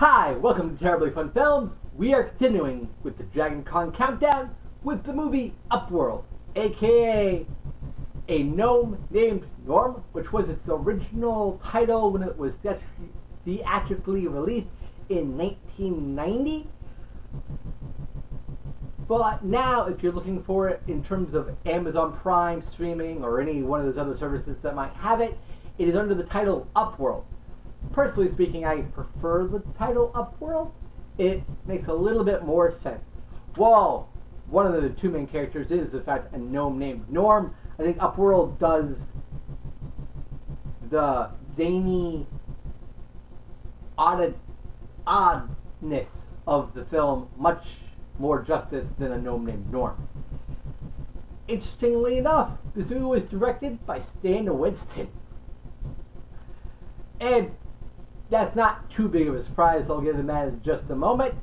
Hi, welcome to Terribly Fun Films. We are continuing with the Dragon Con Countdown with the movie Upworld, aka A Gnome Named Gnorm, which was its original title when it was theatrically released in 1990. But now, if you're looking for it in terms of Amazon Prime streaming or any one of those other services that might have it, it is under the title Upworld. Personally speaking, I prefer the title Upworld. It makes a little bit more sense. While one of the two main characters is, in fact, a gnome named Gnorm, I think Upworld does the zany oddness of the film much more justice than A Gnome Named Gnorm. Interestingly enough, this movie was directed by Winston. And that's not too big of a surprise. I'll get to that in just a moment.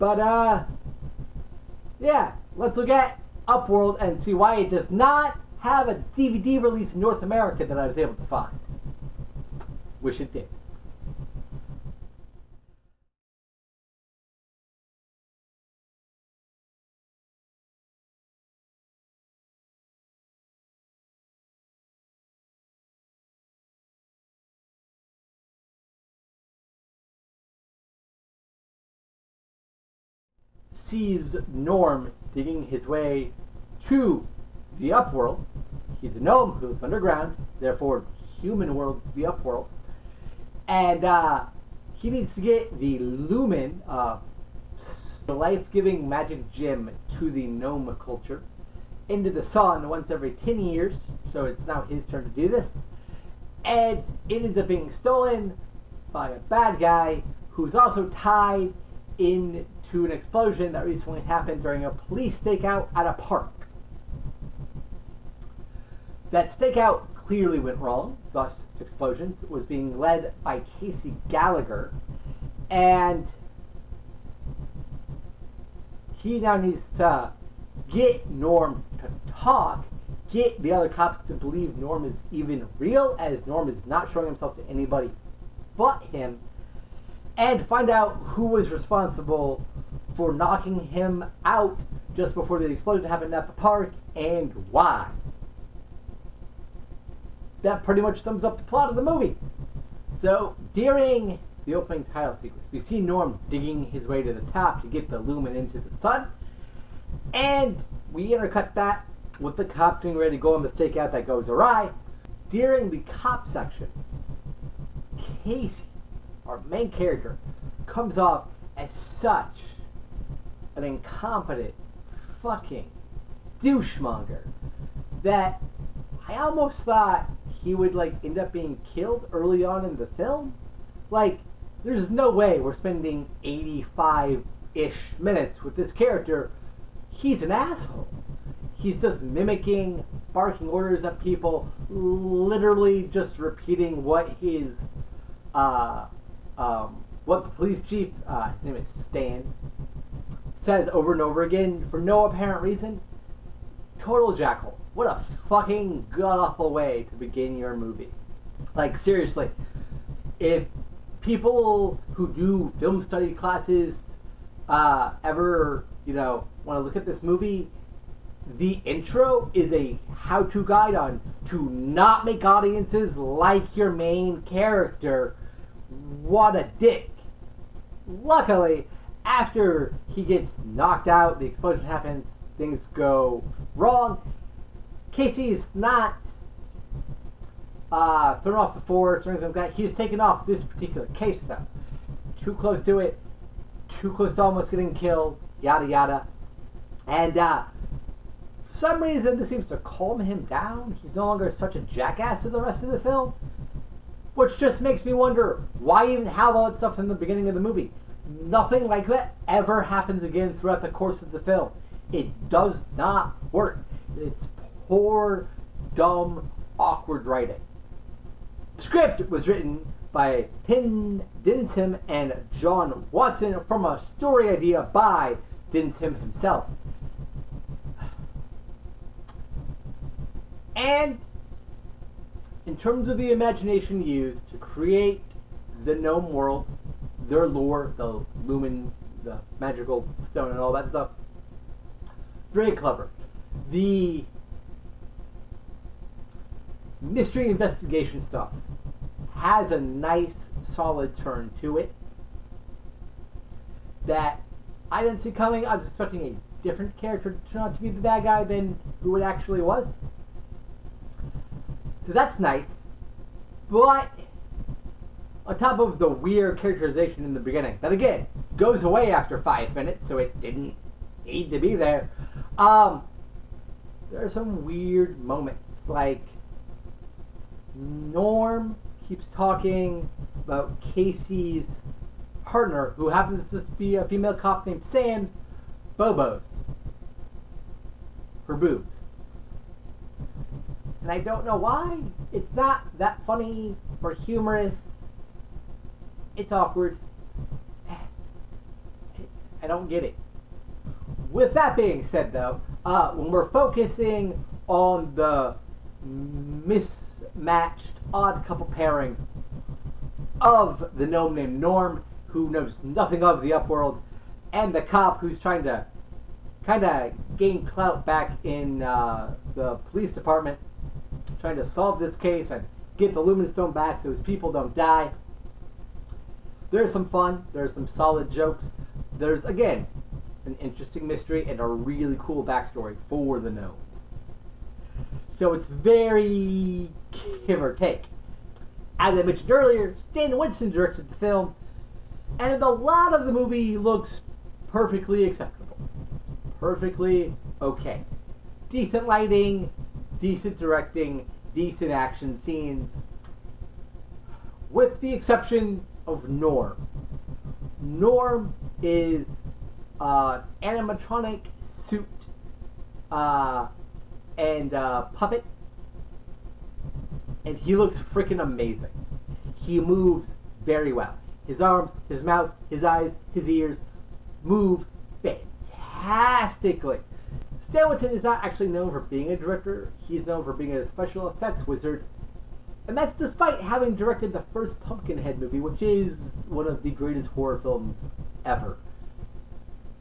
But, yeah, let's look at Upworld and see why it does not have a DVD release in North America that I was able to find. Wish it did. Sees Gnorm digging his way to the Upworld. He's a gnome who lives underground, therefore human world is the Upworld. And he needs to get the Lumen, the life-giving magic gem to the gnome culture, into the sun once every 10 years, so it's now his turn to do this. And it ends up being stolen by a bad guy who's also tied in to an explosion that recently happened during a police stakeout at a park. That stakeout clearly went wrong, thus explosions. It was being led by Casey Gallagher, and he now needs to get Gnorm to talk, get the other cops to believe Gnorm is even real, as Gnorm is not showing himself to anybody but him, and find out who was responsible for knocking him out just before the explosion happened at the park, and why. That pretty much sums up the plot of the movie. So, during the opening title sequence, we see Gnorm digging his way to the top to get the lumen into the sun, and we intercut that with the cops being ready to go on the stakeout that goes awry. During the cop sections, Casey, our main character, comes off as such an incompetent fucking douchemonger that I almost thought he would end up being killed early on in the film. There's no way we're spending 85-ish minutes with this character. He's an asshole. He's just mimicking, barking orders at people, literally just repeating what his what the police chief, his name is Stan, says over and over again for no apparent reason. Total jackhole. What a fucking god-awful way to begin your movie. Seriously, if people who do film study classes ever, want to look at this movie, the intro is a how-to guide on to not make audiences like your main character. What a dick. Luckily, after he gets knocked out, the explosion happens, things go wrong. Casey's not thrown off the force or anything like that. He's taken off this particular case, though. Too close to it, too close to almost getting killed, yada yada. And for some reason, this seems to calm him down. He's no longer such a jackass for the rest of the film. Which just makes me wonder, why even have all that stuff in the beginning of the movie? Nothing like that ever happens again throughout the course of the film. It does not work. It's poor, dumb, awkward writing. The script was written by Penn Denton and John Watson from a story idea by Denton himself. And in terms of the imagination used to create the gnome world, their lore, the lumen, the magical stone and all that stuff. Very clever. The mystery investigation stuff has a nice, solid turn to it that I didn't see coming. I was expecting a different character to turn out to be the bad guy than who it actually was. So that's nice. But on top of the weird characterization in the beginning, that again goes away after 5 minutes, so it didn't need to be there. There are some weird moments, like Norm keeps talking about Casey's partner, who happens to just be a female cop named Sam's, Bobos. Her boobs. And I don't know why. It's not that funny or humorous. It's awkward. I don't get it. With that being said, though, when we're focusing on the mismatched odd couple pairing of the gnome named Gnorm, who knows nothing of the Upworld, and the cop who's trying to kind of gain clout back in the police department, trying to solve this case and get the Lumen Stone back so his people don't die. There's some fun. There's some solid jokes. There's, again, an interesting mystery and a really cool backstory for the gnomes. So it's very give or take. As I mentioned earlier, Stan Winston directed the film, and a lot of the movie looks perfectly acceptable. Perfectly okay. Decent lighting, decent directing, decent action scenes. With the exception of Norm. Norm is an animatronic suit and puppet, and he looks freaking amazing. He moves very well. His arms, his mouth, his eyes, his ears move fantastically. Stan Winston is not actually known for being a director. He's known for being a special effects wizard. And that's despite having directed the first Pumpkinhead movie, which is one of the greatest horror films ever.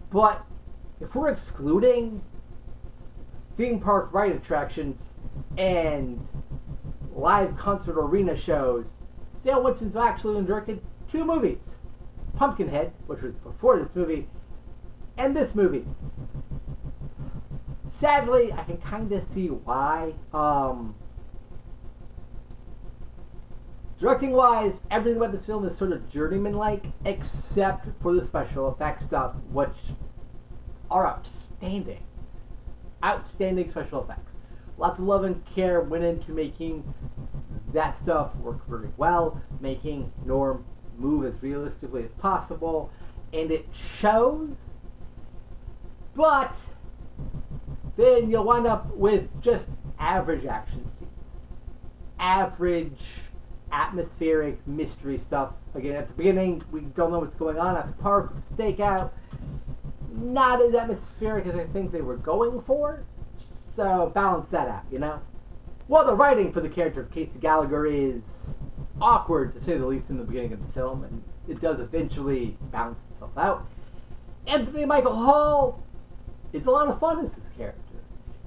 But if we're excluding theme park ride attractions and live concert arena shows, Stan Winston's actually directed 2 movies. Pumpkinhead, which was before this movie, and this movie. Sadly, I can kind of see why. Directing-wise, everything about this film is sort of journeyman-like, except for the special effects stuff, which are outstanding. Outstanding special effects. Lots of love and care went into making that stuff work really well, making Norm move as realistically as possible, and it shows, but then you'll wind up with just average action scenes. Average atmospheric mystery stuff. Again, at the beginning, we don't know what's going on at the park, stakeout. Not as atmospheric as I think they were going for. So balance that out, you know? Well, the writing for the character of Casey Gallagher is awkward, to say the least, in the beginning of the film, and it does eventually balance itself out. Anthony Michael Hall is a lot of fun as this character.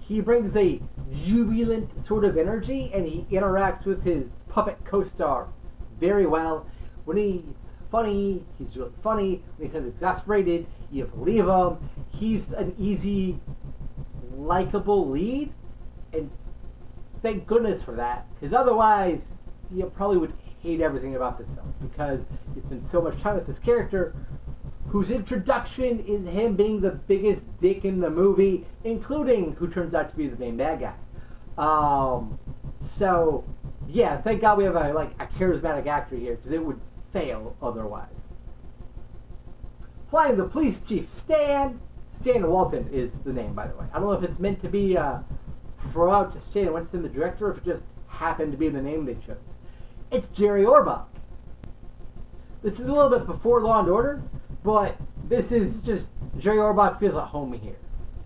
He brings a jubilant sort of energy, and he interacts with his puppet co-star very well. When he's funny, he's really funny. When he's exasperated, you believe him. He's an easy, likable lead, and thank goodness for that, because otherwise you probably would hate everything about this film, because you spend so much time with this character whose introduction is him being the biggest dick in the movie, including who turns out to be the main bad guy. So yeah, thank God we have a charismatic actor here, because it would fail otherwise. Playing the police chief, Stan Walton is the name, by the way. I don't know if it's meant to be throw out to Stan Winston, the director, or if it just happened to be the name they chose. It's Jerry Orbach. This is a little bit before Law & Order, but this is just, Jerry Orbach feels at home here.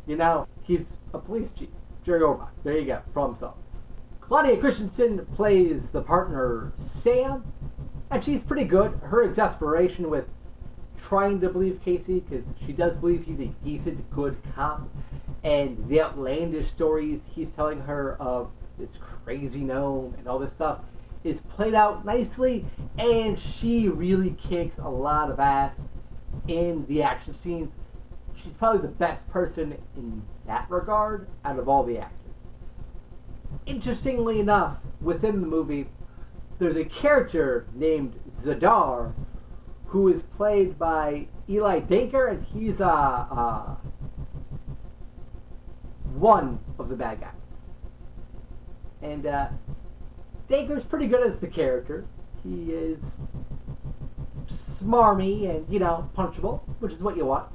You know, he's a police chief. Jerry Orbach. There you go. Problem solved. Claudia Christensen plays the partner, Sam, and she's pretty good. Her exasperation with trying to believe Casey, because she does believe he's a decent, good cop, and the outlandish stories he's telling her of this crazy gnome and all this stuff is played out nicely, and she really kicks a lot of ass in the action scenes. She's probably the best person in that regard out of all the actors. Interestingly enough, within the movie, there's a character named Zadar who is played by Eli Dinker, and he's one of the bad guys. And Dinker's pretty good as the character. He is smarmy and, you know, punchable, which is what you want.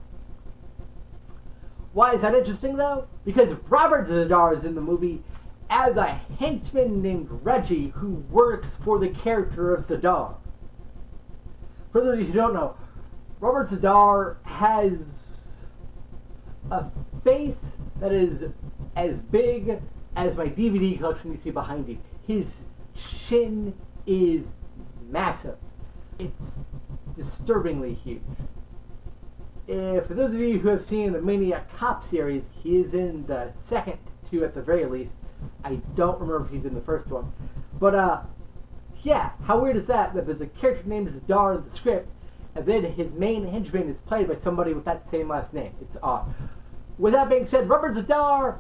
Why is that interesting, though? Because Robert Zadar is in the movie as a henchman named Reggie who works for the character of Zadar. For those of you who don't know, Robert Zadar has a face that is as big as my DVD collection you see behind you. His chin is massive. It's disturbingly huge. For those of you who have seen the Maniac Cop series, he is in the second two at the very least. I don't remember if he's in the first one. But, yeah, how weird is that? That there's a character named Zadar in the script, and then his main henchman is played by somebody with that same last name. It's odd. With that being said, Robert Zadar,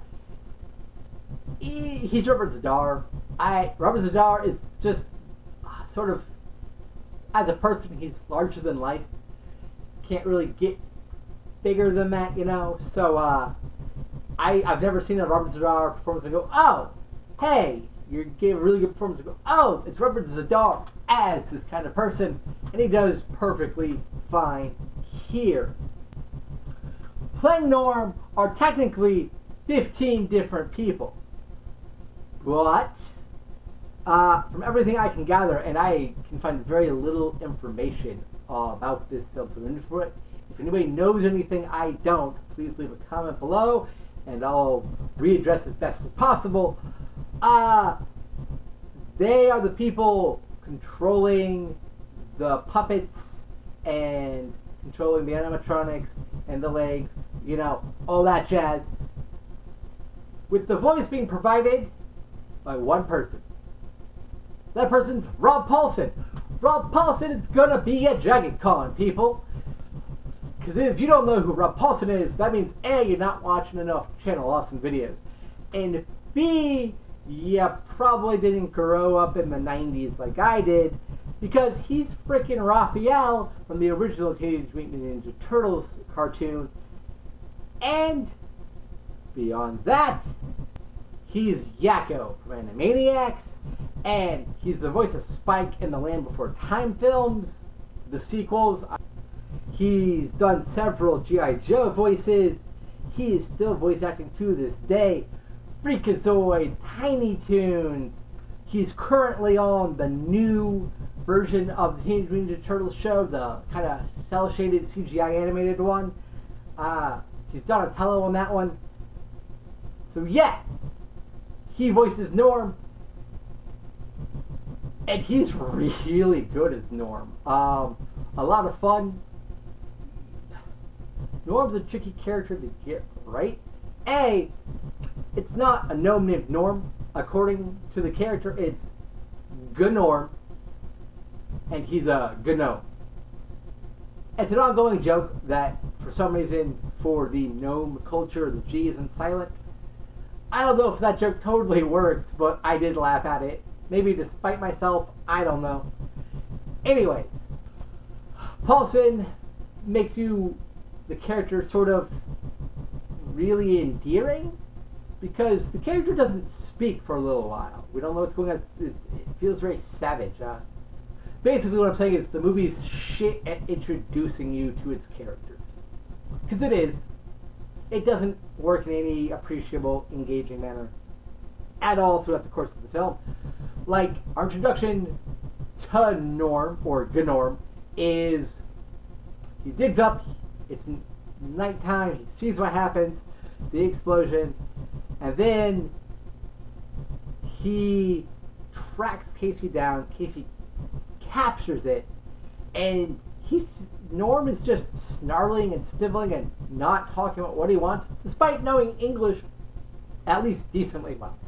he's Robert Zadar. Robert Zadar is just sort of, as a person, he's larger than life. Can't really get bigger than that, you know. So, I've never seen a Robert Zadar performance and go, oh, hey, you gave a really good performance. And go, oh, it's Robert Zadar as this kind of person, and he does perfectly fine here. Playing Norm are technically 15 different people, but from everything I can gather, and I can find very little information about this film, so if anybody knows anything I don't, please leave a comment below, and I'll readdress as best as possible. They are the people controlling the puppets and controlling the animatronics and the legs, you know, all that jazz, with the voice being provided by one person. That person's Rob Paulsen. Rob Paulsen is gonna be at Dragon Con, people. Because if you don't know who Rob Paulsen is, that means A, you're not watching enough Channel Awesome videos, and B, you probably didn't grow up in the 90s like I did, because he's freaking Raphael from the original Teenage Mutant Ninja Turtles cartoon, and beyond that, he's Yakko from Animaniacs, and he's the voice of Spike in the Land Before Time films, the sequels. He's done several G.I. Joe voices. He is still voice acting to this day. Freakazoid, Tiny Toons. He's currently on the new version of the Teenage Mutant Ninja Turtles show, the kind of cel-shaded CGI animated one. He's Donatello on that one. So yeah, he voices Norm, and he's really good as Norm. A lot of fun. Norm's a tricky character to get right. A, it's not a gnome named Gnorm. According to the character, it's Gnorm, and he's a gnome. It's an ongoing joke that, for some reason, for the gnome culture, the G isn't silent. I don't know if that joke totally works, but I did laugh at it. Maybe to spite myself, I don't know. Anyways, Paulsen makes the character sort of really endearing, because the character doesn't speak for a little while. We don't know what's going on. It feels very savage. Basically what I'm saying is the movie's shit at introducing you to its characters. Because it is. It doesn't work in any appreciable, engaging manner at all throughout the course of the film. Like, our introduction to Norm, or Gnorm, is he digs up, it's nighttime, he sees what happens, the explosion, and then he tracks Casey down. Casey captures it, and he's Gnorm is just snarling and sniveling and not talking about what he wants, despite knowing English at least decently well.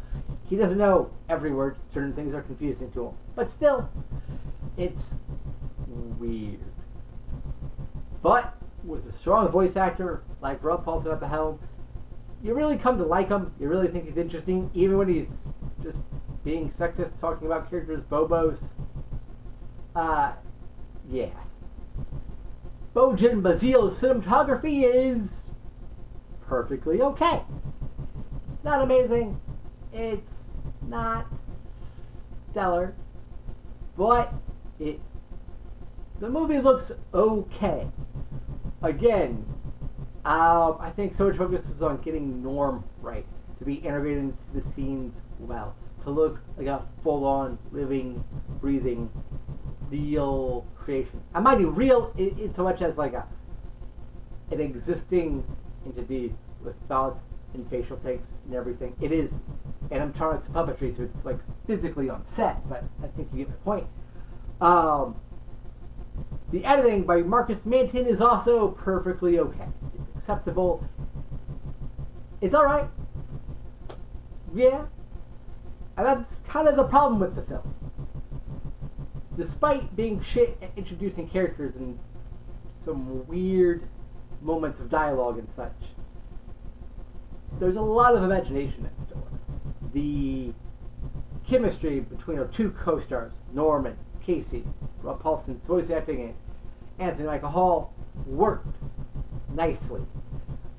He doesn't know every word. Certain things are confusing to him. But still, it's weird. But with a strong voice actor like Rob Paulson at the helm, you really come to like him. You really think he's interesting, even when he's just being sexist, talking about characters Bobos. Yeah. Bojan Bazil's cinematography is perfectly okay. Not amazing. It's not stellar, but the movie looks okay. Again, I think so much focus was on getting Gnorm right, to be integrated into the scenes well, to look like a full-on, living, breathing, real creation. I might be real in so much as like an existing entity with thoughts and facial takes and everything. It is animatronics puppetry, so it's like physically on set, but I think you get my point. The editing by Marcus Manton is also perfectly okay. It's acceptable. It's alright. Yeah. And that's kind of the problem with the film. Despite being shit at introducing characters and some weird moments of dialogue and such, there's a lot of imagination in store. The chemistry between our two co-stars, Norm and Casey, Rob Paulson's voice acting, and Anthony Michael Hall, worked nicely.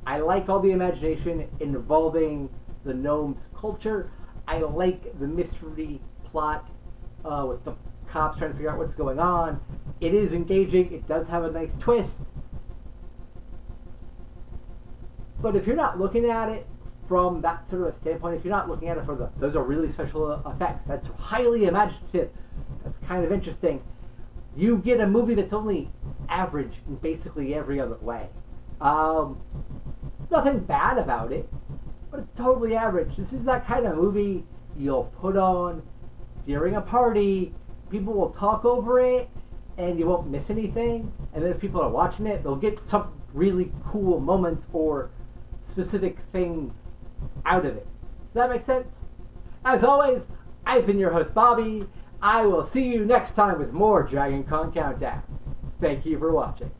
I like all the imagination involving the gnome's culture. I like the mystery plot with the cops trying to figure out what's going on. It is engaging. It does have a nice twist. But if you're not looking at it from that sort of a standpoint, if you're not looking at it for those are really special effects, that's highly imaginative, that's kind of interesting, you get a movie that's only average in basically every other way. Nothing bad about it, but it's totally average. This is that kind of movie you'll put on during a party, people will talk over it, and you won't miss anything, and then if people are watching it, they'll get some really cool moments or specific things out of it. Does that make sense? As always, I've been your host, Bobby. I will see you next time with more Dragon Con Countdown. Thank you for watching.